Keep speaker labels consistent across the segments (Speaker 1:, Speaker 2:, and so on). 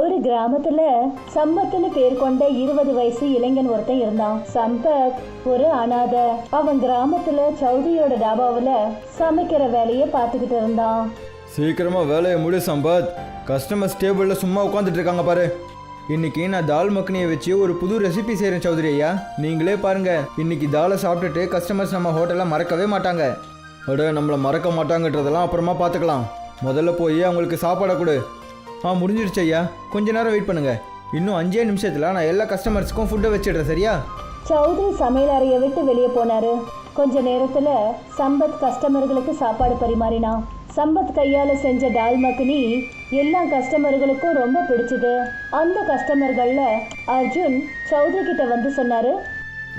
Speaker 1: ஒரு கிராமத்துல சம்பத்னு பேர் கொண்ட 20 வயசு இளைஞன் ஒருத்தன் இருந்தான். சம்பத் ஒரு அனாதை. அவன் கிராமத்துல சௌத்ரியோட டாபாவுல சமைக்கிற வேலையை பார்த்துக்கிட்டு இருந்தான்.
Speaker 2: சீக்கிரமா வேலையை முடி சம்பத். கஸ்டமர்ஸ் டேபிளில் சும்மா உட்காந்துட்டு இருக்காங்க பாரு. இன்னைக்கு நான் தால் மக்னியை வச்சு ஒரு புது ரெசிபி செய்கிறேன் சௌத்ரி ஐயா. நீங்களே பாருங்க, இன்னைக்கு தாலை சாப்பிட்டுட்டு கஸ்டமர்ஸ் நம்ம ஹோட்டலில் மறக்கவே மாட்டாங்க. அட, நம்மளை மறக்க மாட்டாங்கன்றதெல்லாம் அப்புறமா பார்த்துக்கலாம். முதல்ல போய் அவங்களுக்கு சாப்பாடை கொடு. முடிஞ்சிடுச்சு ஐயா, கொஞ்ச நேரம் வெயிட் பண்ணுங்க. இன்னும் 5 நிமிஷத்தில் நான் எல்லா கஸ்டமர்ஸுக்கும் ஃபுட்டை வச்சிடுறேன், சரியா?
Speaker 1: சௌத்ரி சமையல் அறையை விட்டு வெளியே போனாரு. கொஞ்ச நேரத்துல சம்பத் கஸ்டமர்களுக்கு சாப்பாடு பரிமாறினான். சம்பத் கையால செஞ்ச டால் மக்னி எல்லா கஸ்டமர்களுக்கும் ரொம்ப பிடிச்சது. அந்த கஸ்டமர்கள்ல அர்ஜுன் சௌத்ரி கிட்ட வந்து சொன்னாரு,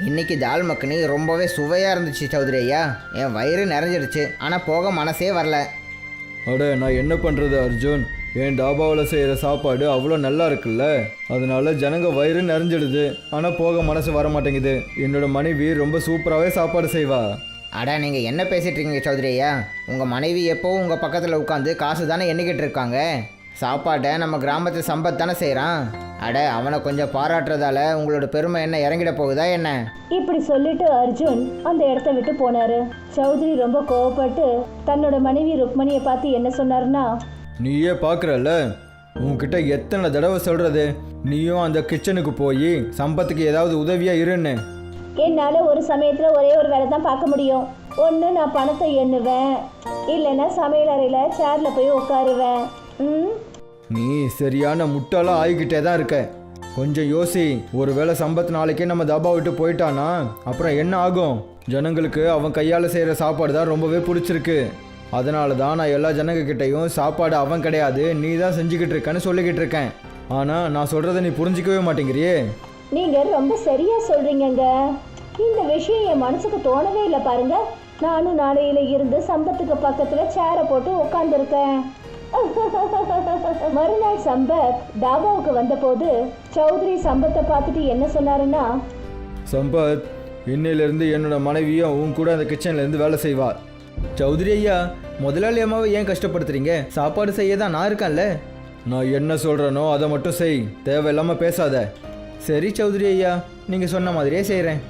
Speaker 3: இன்னைக்கு தால் மக்னி ரொம்பவே சுவையாக இருந்துச்சு சௌத்ரி ஐயா. என் வயிறு நிறைஞ்சிடுச்சு, ஆனால் போக மனசே வரல.
Speaker 2: அட, நான் என்ன பண்ணுறது அர்ஜுன்? என் டாபாவில் செய்கிற சாப்பாடு அவ்வளோ நல்லா இருக்குல்ல, அதனால ஜனங்க வயிறு நிறைஞ்சிடுது, ஆனால் போக மனசு வர மாட்டேங்குது. என்னோட மனைவி ரொம்ப சூப்பராகவே சாப்பாடு செய்வா.
Speaker 3: அடா, நீங்கள் என்ன பேசிகிட்டு இருக்கீங்க சௌத்ரி ஐயா? உங்கள் மனைவி எப்போவும் உங்கள் பக்கத்தில் உட்காந்து காசு தானே எண்ணிக்கிட்டு இருக்காங்க. சாப்பாட்டை நம்ம கிராமத்து சம்பத் தானே செய்கிறான். அட, அவனை கொஞ்சம் பாராட்டுறதால உங்களோட பெருமை என்ன இறங்கிட போகுதா என்ன?
Speaker 1: இப்படி சொல்லிட்டு அர்ஜுன் அந்த இடத்த விட்டு போனாரு. சௌத்ரி ரொம்ப கோவப்பட்டு தன்னோட மனைவி ருக்மணியை பார்த்து என்ன சொன்னாருன்னா,
Speaker 2: நீயே பார்க்குறல்ல, உன்கிட்ட எத்தனை தடவை சொல்கிறது, நீயும் அந்த கிச்சனுக்கு போய் சம்பத்துக்கு ஏதாவது உதவியாக இருன்னு.
Speaker 1: என்னால் ஒரு சமயத்தில் ஒரே ஒரு வேலை தான் பார்க்க முடியும். ஒன்று நான் பணத்தை எண்ணுவேன், இல்லைன்னா சமையல் அறையில் சேரில் போய் உட்காருவேன்.
Speaker 2: நீ சரியான முட்டாளாக ஆகிக்கிட்டே தான் இருக்க. கொஞ்சம் யோசி. ஒருவேளை சம்பத் நாளைக்கே நம்ம தாபா விட்டு போயிட்டானா அப்புறம் என்ன ஆகும்? ஜனங்களுக்கு அவன் கையால் செய்கிற சாப்பாடு தான் ரொம்பவே பிடிச்சிருக்கு. அதனால தான் நான் எல்லா ஜனங்கக்கிட்டையும் சாப்பாடு அவன் கிடையாது, நீ தான் செஞ்சுக்கிட்டு இருக்கேன்னு சொல்லிக்கிட்டு இருக்கேன். ஆனால் நான் சொல்கிறத நீ புரிஞ்சிக்கவே மாட்டேங்கிறியே.
Speaker 1: நீங்கள் ரொம்ப சரியாக சொல்கிறீங்கங்க. இந்த விஷயம் என் மனசுக்கு தோணவே இல்லை பாருங்க. நானும் நாளையில இருந்து சம்பத்துக்கு பக்கத்தில் சேரை போட்டு உட்காந்துருக்கேன். மறுநாள் சம்பத் டாபாவுக்கு வந்தபோது சௌத்ரி சம்பத்தை பார்த்துட்டு என்ன சொன்னாருன்னா,
Speaker 2: சம்பத், இன்னையிலேருந்து என்னோட மனைவியும் உன் கூட அந்த கிச்சன்லேருந்து வேலை செய்வா. சௌத்ரி ஐயா, முதலாளி அம்மாவை ஏன் கஷ்டப்படுத்துறீங்க? சாப்பாடு செய்ய தான் நான் இருக்கேன்ல. நான் என்ன சொல்கிறேனோ அதை மட்டும் செய், தேவையில்லாமல் பேசாத. சரி சௌத்ரி ஐயா, நீங்கள் சொன்ன மாதிரியே செய்கிறேன்.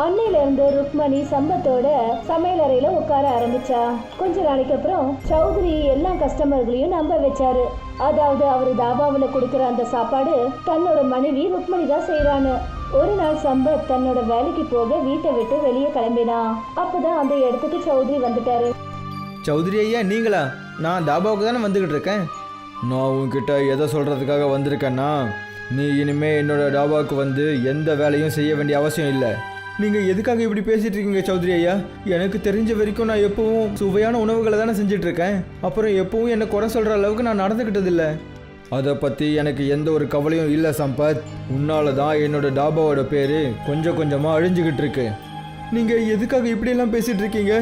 Speaker 1: அன்னையிலிருந்து ருக்மணி சம்பத்தோட சமையல் அறையில உட்கார ஆரம்பிச்சா. கொஞ்ச நாளைக்கு அப்புறம் சௌத்ரி எல்லா கஸ்டமர்களையும் நம்ப வச்சாரு. அதாவது அவரு தாபாவில் கொடுக்குற அந்த சாப்பாடு தன்னோட மனைவி ருக்மணி தான் செய்யறான்னு. ஒரு நாள் சம்பத் தன்னோட வேலைக்கு போக வீட்டை விட்டு வெளியே கிளம்பினான். அப்பதான் அந்த இடத்துக்கு சௌத்ரி வந்துட்டாரு.
Speaker 2: சௌத்ரி ஐயா, நீங்களா? நான் தாபாவுக்கு தானே வந்துக்கிட்டு இருக்கேன். நான் உன்கிட்ட எதை சொல்கிறதுக்காக வந்திருக்கேன்னா, நீ இனிமே என்னோட டாபாவுக்கு வந்து எந்த வேலையும் செய்ய வேண்டிய அவசியம் இல்லை. நீங்கள் எதுக்காக இப்படி பேசிகிட்டு இருக்கீங்க சௌத்ரி ஐயா? எனக்கு தெரிஞ்ச வரைக்கும் நான் எப்பவும் சுவையான உணவுகளை தானே செஞ்சிட்ருக்கேன். அப்புறம் எப்பவும் என்னை குறை சொல்கிற அளவுக்கு நான் நடந்துக்கிட்டதில்லை. அதை பற்றி எனக்கு எந்த ஒரு கவலையும் இல்லை சம்பத். உன்னால தான் என்னோட டாபாவோட பேர் கொஞ்சம் கொஞ்சமாக அழிஞ்சுக்கிட்டு இருக்கு. நீங்கள் எதுக்காக இப்படியெல்லாம் பேசிகிட்டு இருக்கீங்க?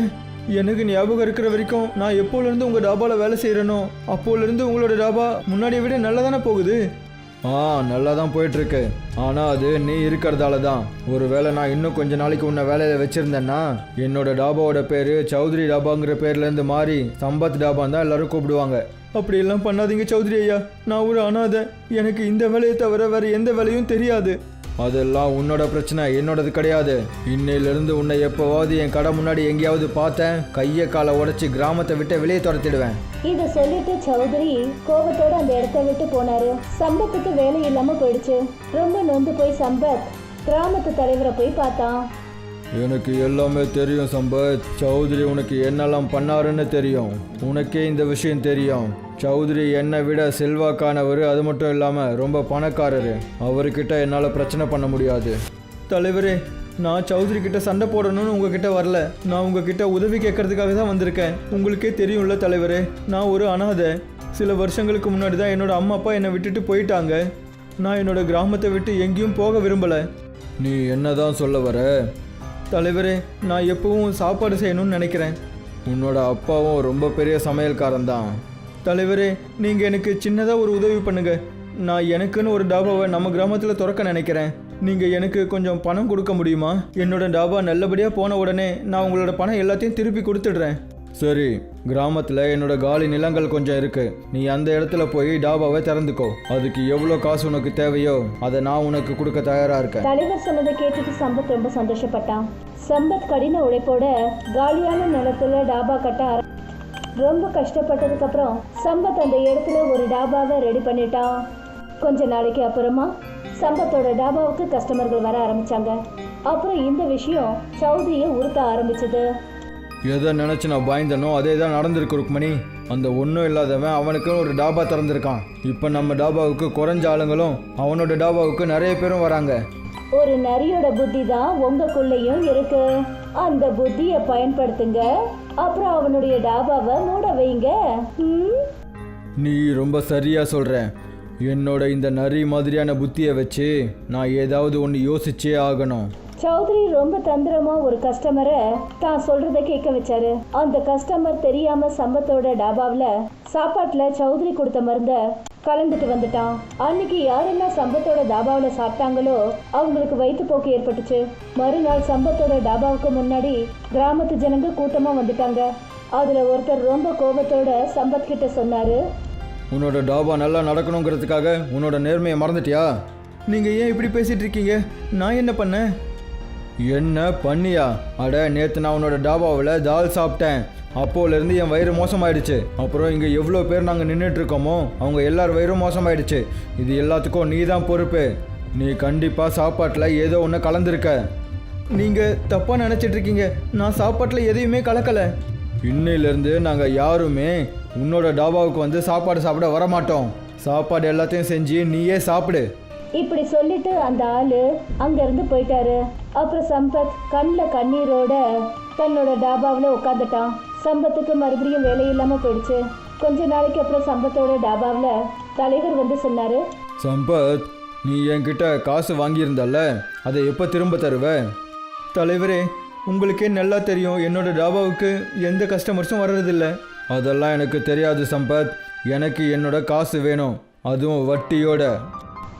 Speaker 2: எனக்கு ஞாபகம் இருக்கிற வரைக்கும் நான் எப்போலேருந்து உங்கள் டாபாவில் வேலை செய்கிறேனோ அப்போலேருந்து உங்களோட டாபா முன்னாடியை விட நல்லா தானே போகுது. நல்லா தான் போயிட்டுருக்கு. ஆனால் அது நீ இருக்கிறதால தான். ஒருவேளை நான் இன்னும் கொஞ்ச நாளைக்கு உன்னை வேலையில் வச்சுருந்தேன்னா என்னோட டாபாவோட பேர் சௌத்ரி டாபாங்கிற பேர்லேருந்து மாறி சம்பத் டாபான்னு தான் எல்லாரும் கூப்பிடுவாங்க. அப்படியெல்லாம் பண்ணாதீங்க சௌத்ரி ஐயா. நான் ஒரு அனாதை. எனக்கு இந்த வேலையை தவிர வேறு எந்த வேலையும் தெரியாது. அதெல்லாம் உன்னோட பிரச்சனை, என்னோடது கிடையாது. இன்னையிலிருந்து உன்னை எப்போவாவது என் கடை முன்னாடி எங்கேயாவது பார்த்தேன், கையை காலை உடைச்சி கிராமத்தை விட்டு வெளியே துரத்திடுவேன்.
Speaker 1: இதை சொல்லிட்டு சௌத்ரி கோபத்தோட அந்த இடத்த விட்டு போனாரு. சம்பத்துக்கு வேலை இல்லாம போயிடுச்சு. ரொம்ப நொந்து போய் சம்பத் கிராமத்து தலைவரை போய் பார்த்தான்.
Speaker 2: எனக்கு எல்லாமே தெரியும் சம்பத். சௌத்ரி உனக்கு என்னெல்லாம் பண்ணாருன்னு தெரியும். உனக்கே இந்த விஷயம் தெரியும். சௌத்ரி என்னை விட செல்வாக்கானவர். அது மட்டும் இல்லாமல் ரொம்ப பணக்காரரு. அவர்கிட்ட என்னால் பிரச்சனை பண்ண முடியாது. தலைவரே, நான் சௌத்ரி கிட்ட சண்டை போடணும்னு உங்ககிட்ட வரல. நான் உங்ககிட்ட உதவி கேட்கறதுக்காக தான் வந்திருக்கேன். உங்களுக்கே தெரியும்ல தலைவரே, நான் ஒரு அனாதை. சில வருஷங்களுக்கு முன்னாடி தான் என்னோட அம்மா அப்பா என்னை விட்டுட்டு போயிட்டாங்க. நான் என்னோட கிராமத்தை விட்டு எங்கேயும் போக விரும்பலை. நீ என்னதான் சொல்ல வர? தலைவரே, நான் எப்பவும் சாப்பாடு செய்யணும்னு நினைக்கிறேன். உன்னோட அப்பாவும் ரொம்ப பெரிய சமையல்காரன் தான். தலைவரே, நீங்கள் எனக்கு சின்னதாக ஒரு உதவி பண்ணுங்க. நான் எனக்குன்னு ஒரு டாபாவை நம்ம கிராமத்தில் திறக்க நினைக்கிறேன். நீங்கள் எனக்கு கொஞ்சம் பணம் கொடுக்க முடியுமா? என்னோட டாபா நல்லபடியாக போன உடனே நான் உங்களோட பணம் எல்லாத்தையும் திருப்பி கொடுத்துடுறேன். சரி, கிராமத்தில் என்னோட காலி நிலங்கள் கொஞ்சம் இருக்கு. நீ அந்த இடத்துல போய் டாபாவை திறந்துக்கோ. அதுக்கு எவ்வளோ காசு உனக்கு தேவையோ அதை நான் உனக்கு கொடுக்க தயாரா இருக்கேன்.
Speaker 1: தலைவர் சொன்னதை கேட்டுட்டு சம்பத் ரொம்ப சந்தோஷப்பட்டான். சம்பத் கடின உழைப்போட காலியான நிலத்துல டாபா கட்ட ரொம்ப கஷ்டப்பட்டதுக்கு அப்புறம் சம்பத் அந்த இடத்துல ஒரு டாபாவை ரெடி பண்ணிட்டான். கொஞ்ச நாளைக்கு அப்புறமா சம்பத்தோட டாபாவுக்கு கஸ்டமர்கள் வர ஆரம்பிச்சாங்க. அப்புறம் இந்த விஷயம் சௌத்ரியை உறுத்த ஆரம்பிச்சது.
Speaker 2: எதை நினச்சி நான் பயந்தனோ அதே தான் நடந்திருக்கு ருக்மணி. அந்த ஒன்றும் இல்லாதவன் அவனுக்குன்னு ஒரு டாபா திறந்திருக்கான். இப்போ நம்ம டாபாவுக்கு குறைஞ்ச ஆளுங்களும் அவனோட டாபாவுக்கு நிறைய பேரும் வராங்க.
Speaker 1: ஒரு நரியோட புத்தி தான் உங்களுக்குள்ளேயும் இருக்கு. அந்த புத்தியை பயன்படுத்துங்க, அப்புறம் அவனுடைய டாபாவை மூட வைங்க.
Speaker 2: நீ ரொம்ப சரியா சொல்ற. என்னோட இந்த நரி மாதிரியான புத்தியை வச்சு நான் ஏதாவது ஒன்று யோசிச்சே ஆகணும்.
Speaker 1: சௌத்ரி ரொம்ப தந்திரமா ஒரு கஸ்டமரை தான் சொல்றதை கேட்க வச்சாரு. அந்த கஸ்டமர் தெரியாம சம்பத்தோட டாபாவில் சாப்பாட்டுல சௌத்ரி கொடுத்த மருந்த கலந்துட்டு வந்துட்டான். அன்னைக்கு யாரெல்லாம் சம்பத்தோட டாபாவில் சாப்பிட்டாங்களோ அவங்களுக்கு வயிற்றுப்போக்கு ஏற்பட்டுச்சு. மறுநாள் சம்பத்தோட டாபாவுக்கு முன்னாடி கிராமத்து ஜனங்க கூட்டமா வந்துட்டாங்க. அதுல ஒருத்தர் ரொம்ப கோபத்தோட சம்பத் கிட்ட சொன்னாரு,
Speaker 2: உன்னோட டாபா நல்லா நடக்கணுங்கிறதுக்காக உன்னோட நேர்மையை மறந்துட்டியா? நீங்கள் ஏன் இப்படி பேசிகிட்டு இருக்கீங்க? நான் என்ன பண்ணேன்? என்ன பண்ணியா? அட, நேற்று நான் உன்னோட டாபாவில் தால் சாப்பிட்டேன். அப்போலேருந்து என் வயிறு மோசமாயிடுச்சு. அப்புறம் இங்கே எவ்வளோ பேர் நாங்கள் நின்றுட்டு இருக்கோமோ அவங்க எல்லார் வயிறும் மோசமாயிடுச்சு. இது எல்லாத்துக்கும் நீ தான் பொறுப்பு. நீ கண்டிப்பாக சாப்பாட்டில் ஏதோ ஒன்று கலந்துருக்க. நீங்கள் தப்பாக நினச்சிட்ருக்கீங்க. நான் சாப்பாட்டில் எதையுமே கலக்கலை. இன்னையிலேருந்து நாங்கள் யாருமே உன்னோட டாபாவுக்கு வந்து சாப்பாடு சாப்பிட வரமாட்டோம். சாப்பாடு எல்லாத்தையும் செஞ்சு நீயே சாப்பிடு.
Speaker 1: இப்படி சொல்லிட்டு அந்த ஆளு அங்கிருந்து போயிட்டாரு. அப்புறம் சம்பத் கண்ணில் கண்ணீரோட தன்னோட டாபாவில் உட்காந்துட்டான். சம்பத்துக்கு மறுபடியும் வேலை இல்லாமல் போயிடுச்சு. கொஞ்ச நாளைக்கு அப்புறம் சம்பத்தோட டாபாவில் தலைவர் வந்து சொன்னாரு,
Speaker 2: சம்பத், நீ என்கிட்ட காசு வாங்கியிருந்தல்ல, அதை எப்போ திரும்ப தருவ? தலைவரே, உங்களுக்கே நல்லா தெரியும் என்னோட டாபாவுக்கு எந்த கஸ்டமர்ஸும் வர்றதில்ல. அதெல்லாம் எனக்கு தெரியாது சம்பத். எனக்கு என்னோட காசு வேணும், அதுவும் வட்டியோட.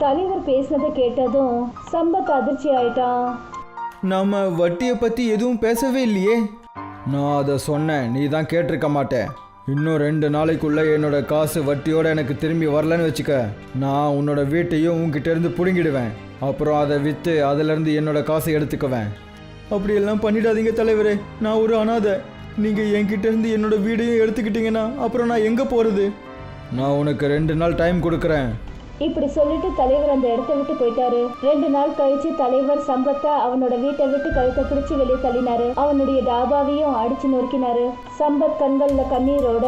Speaker 1: தலைவர் பேசினதை கேட்டதும் சம்பத் அதிர்ச்சி ஆயிட்டான்.
Speaker 2: நாம வட்டியை பற்றி எதுவும் பேசவே இல்லையே. நான் அதை சொன்னேன், நீ தான் கேட்டிருக்க மாட்டேன். இன்னும் 2 நாளைக்குள்ளே என்னோட காசு வட்டியோட எனக்கு திரும்பி வரலன்னு வச்சுக்க, நான் உன்னோட வீட்டையும் உன்கிட்ட இருந்து பிடுங்கிடுவேன். அப்புறம் அதை விற்று அதிலேருந்து என்னோட காசை எடுத்துக்குவேன். அப்படியெல்லாம் பண்ணிடாதீங்க தலைவரே, நான் ஒரு அனாதை. நீங்கள் என்கிட்ட இருந்து என்னோட வீடையும் எடுத்துக்கிட்டீங்கன்னா அப்புறம் நான் எங்கே போகிறது? நான் உனக்கு 2 நாள் டைம் கொடுக்குறேன்.
Speaker 1: இப்படி சொல்லிட்டு தலைவர் அந்த இடத்த விட்டு போயிட்டாரு. 2 நாள் கழிச்சு தலைவர் சம்பத்தை அவனோட வீட்டை விட்டு கழுத்தை பிடிச்சு வெளியே தள்ளினாரு. அவனுடைய டாபாவையும் அடிச்சு நொறுக்கினாரு. சம்பத் கண்கள்ல கண்ணீரோட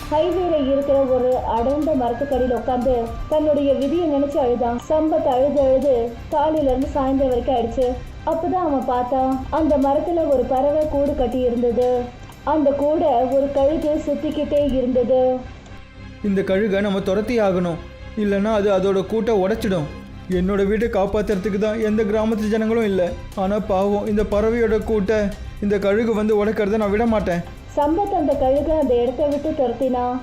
Speaker 1: ஹைவேல இருக்கிற ஒரு அடர்ந்த மரத்துக்கடியில் உட்காந்து தன்னுடைய விதியை நினைச்சு அழுதான். சம்பத் அழுது அழுது காலையில இருந்து சாயந்தரம் வரைக்கும் ஆயிடுச்சு. அப்பதான் அவன் பார்த்தான், அந்த மரத்துல ஒரு பறவை கூடு கட்டி இருந்தது. அந்த கூட ஒரு கழுகு சுத்திக்கிட்டே இருந்தது.
Speaker 2: இந்த கழுகை நம்ம துரத்தி ஆகணும், இல்லைன்னா அது அதோட கூட்டை உடைச்சிடும். என்னோட வீட்டை காப்பாற்றுறதுக்கு தான் எந்த கிராமத்து ஜனங்களும் இல்லை. ஆனால் பாவம், இந்த பறவையோட கூட்டை இந்த கழுகு வந்து உடைக்கிறத நான் விட மாட்டேன்.
Speaker 1: சம்பத் அந்த கழுகை அந்த இடத்த விட்டு துரத்தினான்.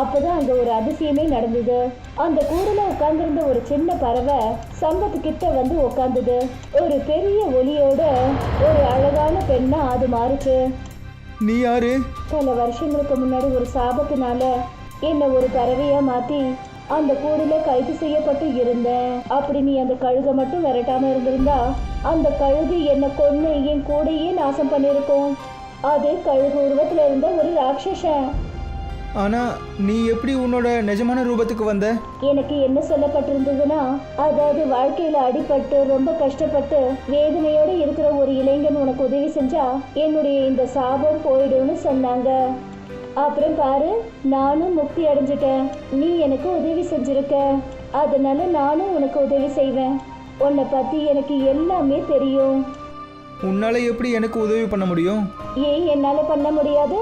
Speaker 1: அப்போதான் அங்கே ஒரு அதிசயமே நடந்தது. அந்த கூடுல உட்கார்ந்துருந்த ஒரு சின்ன பறவை சம்பத்து கிட்ட வந்து உட்கார்ந்தது. ஒரு பெரிய ஒலியோட ஒரு அழகான பெண்ணா அது மாறுச்சு.
Speaker 2: நீ யாரு?
Speaker 1: பல வருஷங்களுக்கு முன்னாடி ஒரு சாபத்தினால என்னை ஒரு பறவையா மாத்தி அந்த கூடுல கைது செய்யப்பட்டு இருந்தேன். அப்படி நீ அந்த கழுகை மட்டும் விரட்டாம இருந்திருந்தா அந்த கழுகு என்னை கொன்னு என் கூடையே நாசம் பண்ணிருக்கும். அது கழுகு உருவத்துல இருந்த ஒரு ராட்சசன்.
Speaker 2: ஆனா நீ எப்படி உன்னோட நிஜமான ரூபத்துக்கு வந்த?
Speaker 1: எனக்கு என்ன சொல்லப்பட்டிருந்ததுன்னா, அதாவது வாழ்க்கையில அடிபட்டு ரொம்ப கஷ்டப்பட்டு வேதனையோட இருக்கிற ஒரு இளைஞன் உனக்கு உதவி செஞ்சா என்னுடைய இந்த சாபம் போயிடும்னு சொன்னாங்க. அப்புறம் பாரு, நானும் முக்தி அடைஞ்சிட்டேன். நீ எனக்கு உதவி செஞ்சிருக்க, அதனால நானும் உனக்கு உதவி செய்வேன். உன்னை பத்தி எனக்கு எல்லாமே தெரியும்.
Speaker 2: உன்னால எப்படி எனக்கு உதவி பண்ண முடியும்?
Speaker 1: ஏன் என்னால பண்ண முடியாது?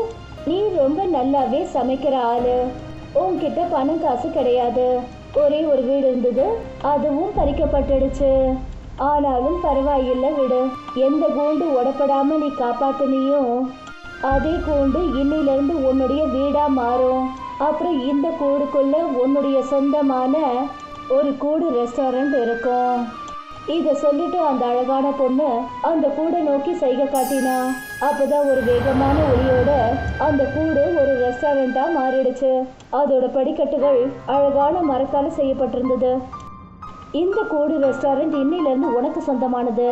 Speaker 1: நீ ரொம்ப நல்லாவே சமைக்கிற ஆளு. உன்கிட்ட பணம் காசு கிடையாது. ஒரே ஒரு வீடு இருந்தது, அதுவும் பறிக்கப்பட்டுடுச்சு. ஆனாலும் பரவாயில்லை, விடு. எந்த கூண்டு உடப்படாம நீ காப்பாத்தினியும் அதே கூண்டு இன்னிலிருந்து உன்னுடைய வீடா மாறும். அப்புறம் இந்த கூடுக்குள்ள உன்னுடைய சொந்தமான ஒரு கூடு ரெஸ்டாரண்ட் இருக்கும். இத சொல்லிட்டு அந்த அழகான பொண்ணு அந்த கூடை நோக்கி சைகை காட்டினா. அப்பதான் ஒரு வேகமான ஒளியோட அந்த கூடு ஒரு ரெஸ்டாரண்டா மாறிடுச்சு. அதோட படிக்கட்டுகள் அழகான மரத்தால செய்யப்பட்டிருந்தது. இந்த கூடு ரெஸ்டாரண்ட் இன்னையில இருந்து உனக்கு சொந்தமானது.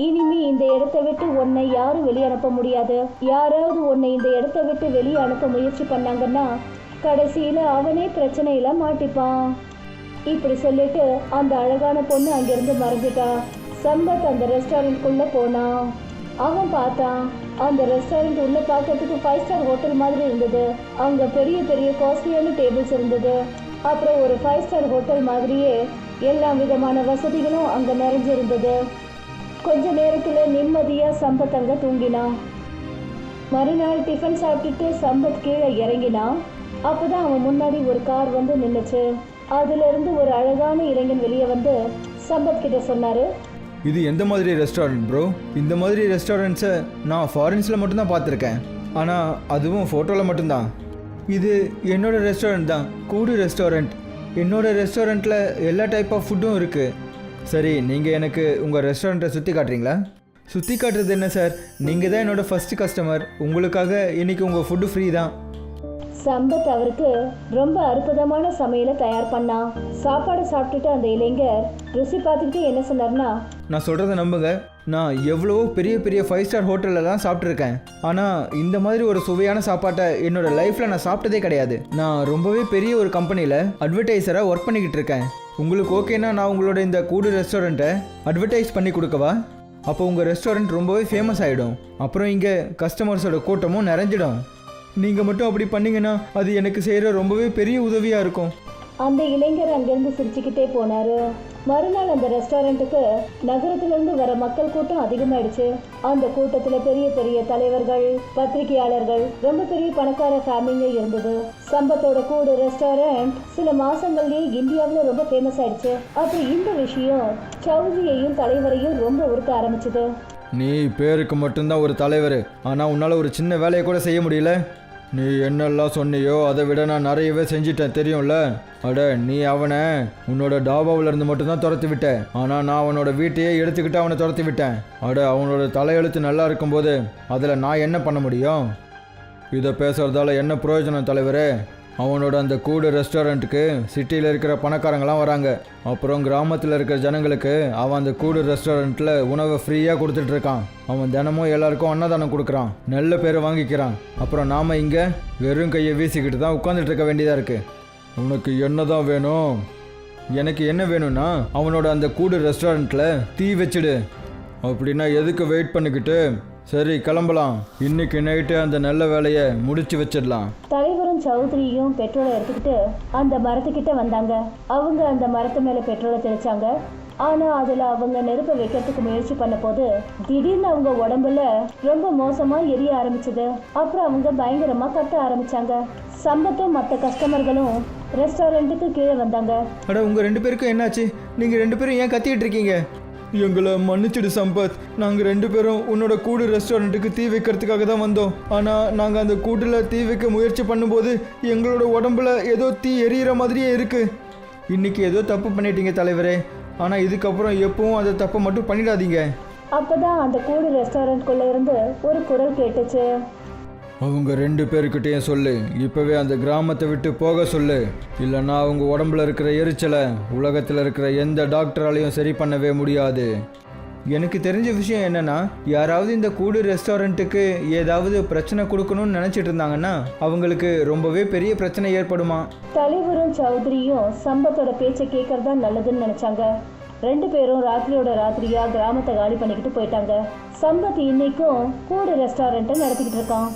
Speaker 1: இனிமே இந்த இடத்தை விட்டு உன்னை யாரும் வெளியே அனுப்ப முடியாது. யாராவது உன்னை இந்த இடத்தை விட்டு வெளியே அனுப்ப முயற்சி பண்ணாங்கன்னா கடைசியில அவனே பிரச்சனையில மாட்டிப்பான். இப்படி சொல்லிட்டு அந்த அழகான பொண்ணு அங்கிருந்து மறைஞ்சிட்டா. சம்பத் அந்த ரெஸ்டாரண்ட்குள்ள போனான். அவன் பார்த்தான், அந்த ரெஸ்டாரண்ட் உள்ள பார்க்கறதுக்கு 5 ஸ்டார் ஹோட்டல் மாதிரி இருந்தது. அங்க பெரிய பெரிய காஸ்ட்லியான டேபிள்ஸ் இருந்தது. அப்புறம் ஒரு 5 ஸ்டார் ஹோட்டல் மாதிரியே எல்லா விதமான வசதிகளும் அங்க நிறைஞ்சிருந்தது. கொஞ்ச நேரத்துல நிம்மதியா சம்பத் அங்க தூங்கினான். மறுநாள் டிஃபன் சாப்பிட்டுட்டு சம்பத் கீழே இறங்கினான். அப்பதான் அவன் முன்னாடி ஒரு கார் வந்து நின்னுச்சு. அதுல இருந்து ஒரு அழகான இளைஞன் வெளியே வந்து சம்பத் கிட்ட சொன்னாரு,
Speaker 2: இது எந்த மாதிரி ரெஸ்டாரண்ட் ப்ரோ? இந்த மாதிரி ரெஸ்டாரண்ட்ஸை நான் ஃபாரின்ஸில் மட்டும்தான் பார்த்துருக்கேன். ஆனால் அதுவும் ஃபோட்டோவில் மட்டும்தான். இது என்னோட ரெஸ்டாரண்ட் தான், கூடு ரெஸ்டாரண்ட். என்னோட ரெஸ்டாரண்ட்டில் எல்லா டைப் ஆஃப் ஃபுட்டும் இருக்குது. சரி, நீங்கள் எனக்கு உங்கள் ரெஸ்டாரண்ட்டை சுற்றி காட்டுறீங்களா? சுற்றி காட்டுறது என்ன சார், நீங்கள் தான் என்னோடய ஃபஸ்ட்டு கஸ்டமர். உங்களுக்காக இன்றைக்கி உங்கள் ஃபுட்டு ஃப்ரீ தான்.
Speaker 1: சம்பத் அவருக்கு ரொம்ப அற்புதமான சமையலை தயார் பண்ணான். சாப்பாடு சாப்பிட்டுட்டு அந்த இளைஞர் ருசி பார்த்துக்கிட்டு என்ன சொன்னார்னா,
Speaker 2: நான் சொல்கிறத நம்புங்க, நான் எவ்வளவோ பெரிய பெரிய 5 ஸ்டார் ஹோட்டலெல்லாம் சாப்பிட்ருக்கேன். ஆனால் இந்த மாதிரி ஒரு சுவையான சாப்பாட்டை என்னோட லைஃப்பில் நான் சாப்பிட்டதே கிடையாது. நான் ரொம்பவே பெரிய ஒரு கம்பெனியில் அட்வர்டைஸராக ஒர்க் பண்ணிக்கிட்டு இருக்கேன். உங்களுக்கு ஓகேனா நான் உங்களோட இந்த கூடு ரெஸ்டாரண்ட்டை அட்வர்டைஸ் பண்ணி கொடுக்கவா? அப்போ உங்கள் ரெஸ்டாரண்ட் ரொம்பவே ஃபேமஸ் ஆகிடும். அப்புறம் இங்கே கஸ்டமர்ஸோட கூட்டமும் நிறைஞ்சிடும். நீங்கள் மட்டும் அப்படி பண்ணீங்கன்னா அது எனக்கு செய்கிற ரொம்பவே பெரிய உதவியாக இருக்கும்.
Speaker 1: அந்த இளைஞர் அங்கிருந்து சிரிச்சுக்கிட்டே போனாரு. மறுநாள் அந்த ரெஸ்டாரண்ட்டுக்கு நகரத்திலிருந்து வர மக்கள் கூட்டம் அதிகமாயிடுச்சு. அந்த கூட்டத்துல பெரிய பெரிய தலைவர்கள், பத்திரிகையாளர்கள், ரொம்ப பெரிய பணக்கார ஃபேமிலிங்க இருந்தது. சம்பத்தோட கூடு ரெஸ்டாரண்ட் சில மாசங்கள்லயே இந்தியாவில் ரொம்ப ஃபேமஸ் ஆயிடுச்சு. அப்புறம் இந்த விஷயம் சௌத்ரியையும் தலைவரையும் ரொம்ப உறுத்த ஆரம்பிச்சது.
Speaker 2: நீ பேருக்கு மட்டும்தான் ஒரு தலைவர், ஆனால் உன்னால் ஒரு சின்ன வேலையை கூட செய்ய முடியல. நீ என்னெல்லாம் சொன்னியோ அதை விட நான் நிறையவே செஞ்சிட்டேன், தெரியும்ல? அட, நீ அவனை உன்னோட டாபாவிலேருந்து மட்டும்தான் துரத்தி விட்ட. ஆனால் நான் அவனோட வீட்டையே எடுத்துக்கிட்டு அவனை துரத்தி விட்டேன். அட, அவனோட தலையெழுத்து நல்லா இருக்கும்போது அதில் நான் என்ன பண்ண முடியும்? இதை பேசுகிறதால என்ன பிரயோஜனம் தலைவரே? அவனோட அந்த கூடு ரெஸ்டாரண்ட்டுக்கு சிட்டியில் இருக்கிற பணக்காரங்களாம் வராங்க. அப்புறம் கிராமத்தில் இருக்கிற ஜனங்களுக்கு அவன் அந்த கூடு ரெஸ்டாரண்ட்டில் உணவை ஃப்ரீயாக கொடுத்துட்ருக்கான். அவன் தினமும் எல்லாருக்கும் அன்னதானம் கொடுக்குறான், நல்ல பேரை வாங்கிக்கிறான். அப்புறம் நாம் இங்கே வெறும் கையை வீசிக்கிட்டு தான் உட்காந்துட்டு இருக்க வேண்டியதாக இருக்குது. உனக்கு என்ன தான் வேணும்? எனக்கு என்ன வேணும்னா அவனோட அந்த கூடு ரெஸ்டாரண்ட்டில் தீ வச்சுடு. அப்படின்னா எதுக்கு வெயிட் பண்ணிக்கிட்டு? சரி, கிளம்பலாம். இன்னைக்கு நைட்டு அந்த நல்ல வேலையை முடிச்சு வச்சிடலாம்.
Speaker 1: தலைவரும் சௌத்ரியும் பெட்ரோலை எடுத்துக்கிட்டு அந்த மரத்துக்கிட்ட வந்தாங்க. அவங்க அந்த மரத்து மேல பெட்ரோலை தெளிச்சாங்க. ஆனா அதுல அவங்க நெருப்பை வைக்கிறதுக்கு முயற்சி பண்ண போது திடீர்னு அவங்க உடம்புல ரொம்ப மோசமா எரிய ஆரம்பிச்சது. அப்புறம் அவங்க பயங்கரமா கத்த ஆரம்பிச்சாங்க. சம்பத்தும் மற்ற கஸ்டமர்களும் ரெஸ்டாரண்ட்டுக்கு கீழே வந்தாங்க.
Speaker 2: அட, உங்க 2 பேருக்கும் என்னாச்சு? நீங்க 2 பேரும் ஏன் கத்திட்டு இருக்கீங்க? எங்களை மன்னிச்சிடு சம்பத், நாங்கள் 2 பேரும் உன்னோட கூடு ரெஸ்டாரண்ட்டுக்கு தீ வைக்கிறதுக்காக தான் வந்தோம். ஆனால் நாங்கள் அந்த கூட்டில் தீ வைக்க முயற்சி பண்ணும்போது எங்களோட உடம்புல ஏதோ தீ எரியிற மாதிரியே இருக்குது. இன்னைக்கு ஏதோ தப்பு பண்ணிட்டீங்க தலைவரே, ஆனால் இதுக்கப்புறம் எப்பவும் அந்த தப்பை மட்டும் பண்ணிடாதீங்க.
Speaker 1: அப்போதான் அந்த கூடு ரெஸ்டாரண்ட்குள்ளே இருந்து ஒரு குரல் கேட்டுச்சு.
Speaker 2: அவங்க 2 பேருக்கிட்டையும் சொல்லு, இப்போவே அந்த கிராமத்தை விட்டு போக சொல்லு. இல்லைன்னா அவங்க உடம்புல இருக்கிற எரிச்சலை உலகத்தில் இருக்கிற எந்த டாக்டராலையும் சரி பண்ணவே முடியாது. எனக்கு தெரிஞ்ச விஷயம் என்னன்னா, யாராவது இந்த கூடு ரெஸ்டாரண்ட்டுக்கு ஏதாவது பிரச்சனை கொடுக்கணும்னு நினச்சிட்டு இருந்தாங்கன்னா அவங்களுக்கு ரொம்பவே பெரிய பிரச்சனை ஏற்படுமா.
Speaker 1: தலைவரும் சௌத்ரியும் சம்பத்தோட பேச்சை கேட்கறதா நல்லதுன்னு நினைச்சாங்க. 2 பேரும் ராத்திரியோட ராத்திரியா கிராமத்தை காலி பண்ணிக்கிட்டு போயிட்டாங்க. சம்பத் இன்னைக்கும் கூடு ரெஸ்டாரண்ட்டை நடத்திக்கிட்டு இருக்கான்.